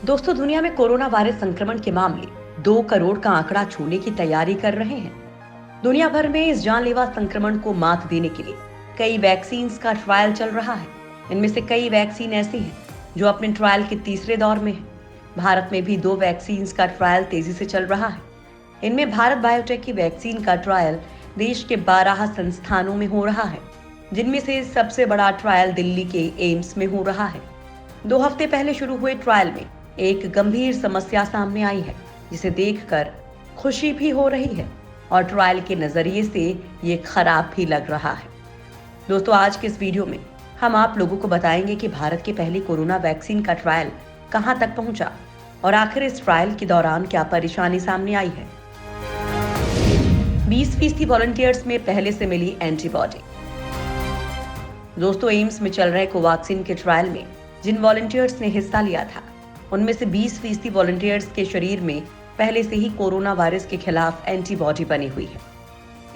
दोस्तों, दुनिया में कोरोना वायरस संक्रमण के मामले 2 करोड़ का आंकड़ा छूने की तैयारी कर रहे हैं। दुनिया भर में इस जानलेवा संक्रमण को मात देने के लिए कई वैक्सीन का ट्रायल चल रहा है। इनमें से कई वैक्सीन ऐसी हैं जो अपने ट्रायल के तीसरे दौर में है। भारत में भी 2 वैक्सीन का ट्रायल तेजी से चल रहा है। इनमें भारत बायोटेक की वैक्सीन का ट्रायल देश के 12 संस्थानों में हो रहा है, जिनमें से सबसे बड़ा ट्रायल दिल्ली के एम्स में हो रहा है। 2 हफ्ते पहले शुरू हुए ट्रायल में एक गंभीर समस्या सामने आई है, जिसे देखकर खुशी भी हो रही है और ट्रायल के नजरिए से ये खराब भी लग रहा है। दोस्तों, आज के इस वीडियो में हम आप लोगों को बताएंगे कि भारत के पहले कोरोना वैक्सीन का ट्रायल कहां तक पहुंचा और आखिर इस ट्रायल के दौरान क्या परेशानी सामने आई है। 20% वॉलंटियर्स में पहले से मिली एंटीबॉडी। दोस्तों, एम्स में चल रहे कोवैक्सीन के ट्रायल में जिन वॉलंटियर्स ने हिस्सा लिया था, उनमें से 20% वॉलंटियर्स के शरीर में पहले से ही कोरोना वायरस के खिलाफ एंटीबॉडी बनी हुई है।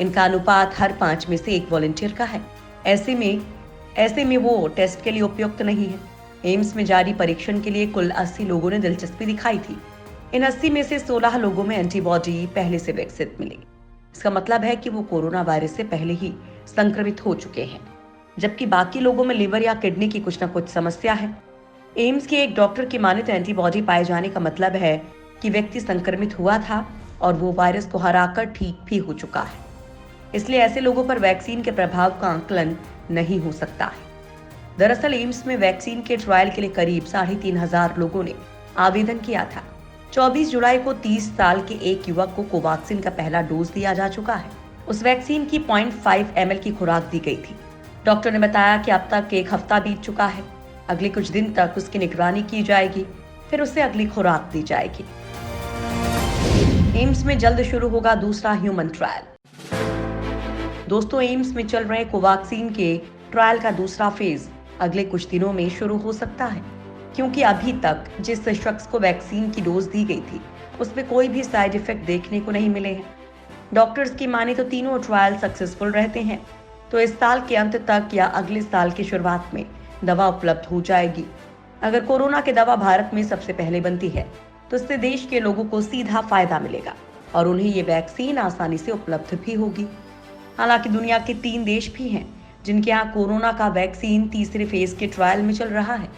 इनका अनुपात हर 5 में से 1 वॉलंटियर का है। ऐसे में वो टेस्ट के लिए उपयुक्त नहीं है। एम्स में जारी परीक्षण के लिए कुल 80 लोगों ने दिलचस्पी दिखाई थी। इन 80 में से 16 लोगों में एंटीबॉडी पहले से विकसित मिली। इसका मतलब है कि वो कोरोना वायरस से पहले ही संक्रमित हो चुके हैं, जबकि बाकी लोगों में लिवर या किडनी की कुछ न कुछ समस्या है। एम्स के एक डॉक्टर की माने तो एंटीबॉडी पाए जाने का मतलब है कि व्यक्ति संक्रमित हुआ था और वो वायरस को हराकर ठीक भी हो चुका है। इसलिए ऐसे लोगों पर वैक्सीन के प्रभाव का आकलन नहीं हो सकता है। दरअसल एम्स में वैक्सीन के ट्रायल के लिए करीब 3,500 लोगों ने आवेदन किया था। 24 जुलाई को 30 साल के एक युवक को कोवैक्सीन का पहला डोज दिया जा चुका है। उस वैक्सीन की 0.5 ml की खुराक दी गई थी। डॉक्टर ने बताया कि अब तक 1 हफ्ता बीत चुका है। अगले कुछ दिन तक उसकी निगरानी की जाएगी, फिर उसे अगली खुराक दी जाएगी। एम्स में जल्द शुरू होगा दूसरा ह्यूमन ट्रायल। दोस्तों, एम्स में चल रहे कोवैक्सीन के ट्रायल का दूसरा फेज अगले कुछ दिनों में शुरू हो सकता है, क्योंकि अभी तक जिस शख्स को वैक्सीन की डोज दी गई थी, उसमें कोई भी साइड इफेक्ट देखने को नहीं मिले हैं। डॉक्टर्स की माने तो तीनों ट्रायल सक्सेसफुल रहते हैं, तो इस साल के अंत तक या अगले साल की शुरुआत में दवा उपलब्ध हो जाएगी। अगर कोरोना की दवा भारत में सबसे पहले बनती है, तो इससे देश के लोगों को सीधा फायदा मिलेगा और उन्हें ये वैक्सीन आसानी से उपलब्ध भी होगी। हालांकि दुनिया के 3 देश भी हैं जिनके यहाँ कोरोना का वैक्सीन तीसरे फेज के ट्रायल में चल रहा है।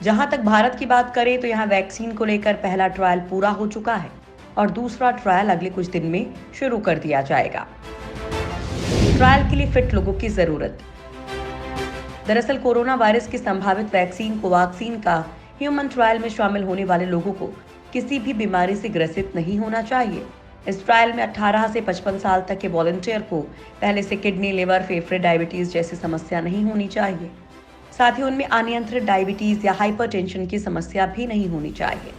जहां तक भारत की बात करें तो यहाँ वैक्सीन को लेकर पहला ट्रायल पूरा हो चुका है और दूसरा ट्रायल अगले कुछ दिन में शुरू कर दिया जाएगा। ट्रायल के लिए फिट लोगों की जरूरत। दरअसल कोरोना वायरस की संभावित वैक्सीन कोवैक्सीन का ह्यूमन ट्रायल में शामिल होने वाले लोगों को किसी भी बीमारी से ग्रसित नहीं होना चाहिए। इस ट्रायल में 18 से 55 साल तक के वॉलंटियर को पहले से किडनी, लिवर, फेफड़े, डायबिटीज जैसी समस्या नहीं होनी चाहिए। साथ ही उनमें अनियंत्रित डायबिटीज या हाइपरटेंशन की समस्या भी नहीं होनी चाहिए।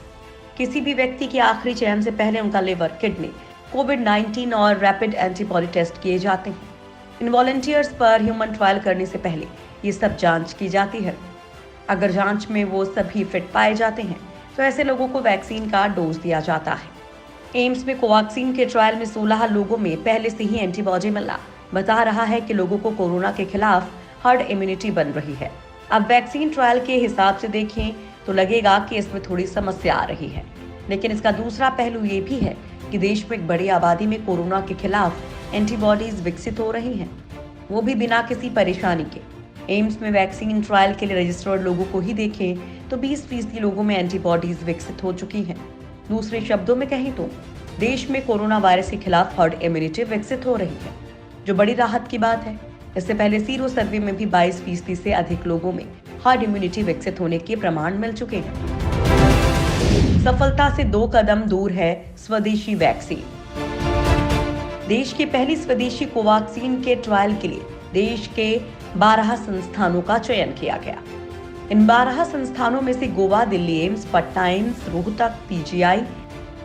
किसी भी व्यक्ति के आखिरी चयन से पहले उनका लिवर, किडनी, कोविड-19 और रैपिड एंटीबॉडी टेस्ट किए जाते हैं। इन वॉलंटियर्स पर ह्यूमन ट्रायल करने से पहले ये सब जांच की जाती है। अगर जांच में वो सभी फिट पाए जाते हैं तो ऐसे लोगों को वैक्सीन का डोज दिया जाता है। एम्स में कोवैक्सीन के ट्रायल में 16 लोगों में पहले से ही एंटीबॉडी मिलना बता रहा है कि लोगों को कोरोना के खिलाफ हर्ड इम्यूनिटी बन रही है। अब वैक्सीन ट्रायल के हिसाब से देखें तो लगेगा कि इसमें थोड़ी समस्या आ रही है, लेकिन इसका दूसरा पहलू ये भी है कि देश में एक बड़ी आबादी में कोरोना के खिलाफ एंटीबॉडीज विकसित हो रही हैं, वो भी बिना किसी परेशानी के। एम्स में वैक्सीन ट्रायल के लिए रजिस्टर्ड लोगों को ही देखें तो 20% लोगों में एंटीबॉडीज विकसित हो चुकी हैं। दूसरे शब्दों में कहें तो देश में कोरोना वायरस के खिलाफ हर्ड इम्यूनिटी विकसित हो रही है, जो बड़ी राहत की बात है। इससे पहले सीरो सर्वे में भी 22% से अधिक लोगों में हर्ड इम्यूनिटी विकसित होने के प्रमाण मिल चुके हैं। सफलता से 2 कदम दूर है स्वदेशी वैक्सीन। देश की पहली स्वदेशी कोवैक्सीन के ट्रायल के लिए देश के 12 संस्थानों का चयन किया गया। इन 12 संस्थानों में से Goa, Delhi AIIMS, Patna AIIMS, Rohtak PGI,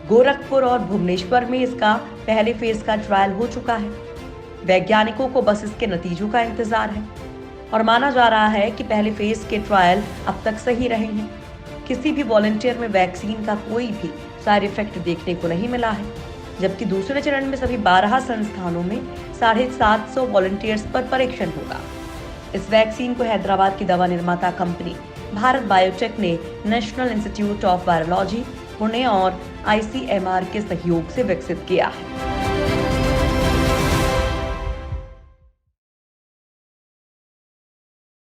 Gorakhpur और भुवनेश्वर में इसका पहले फेज का ट्रायल हो चुका है। वैज्ञानिकों को बस इसके नतीजों का इंतजार है और माना जा रहा है कि पहले फेज के ट्रायल अब तक सही रहे हैं। किसी भी वॉलंटियर में वैक्सीन का कोई भी साइड इफेक्ट देखने को नहीं मिला है, जबकि दूसरे चरण में सभी 12 संस्थानों में 750 वॉलंटियर्स पर परीक्षण होगा। इस वैक्सीन को हैदराबाद की दवा निर्माता कंपनी भारत बायोटेक ने national institute of virology Pune और ICMR के सहयोग से विकसित किया है।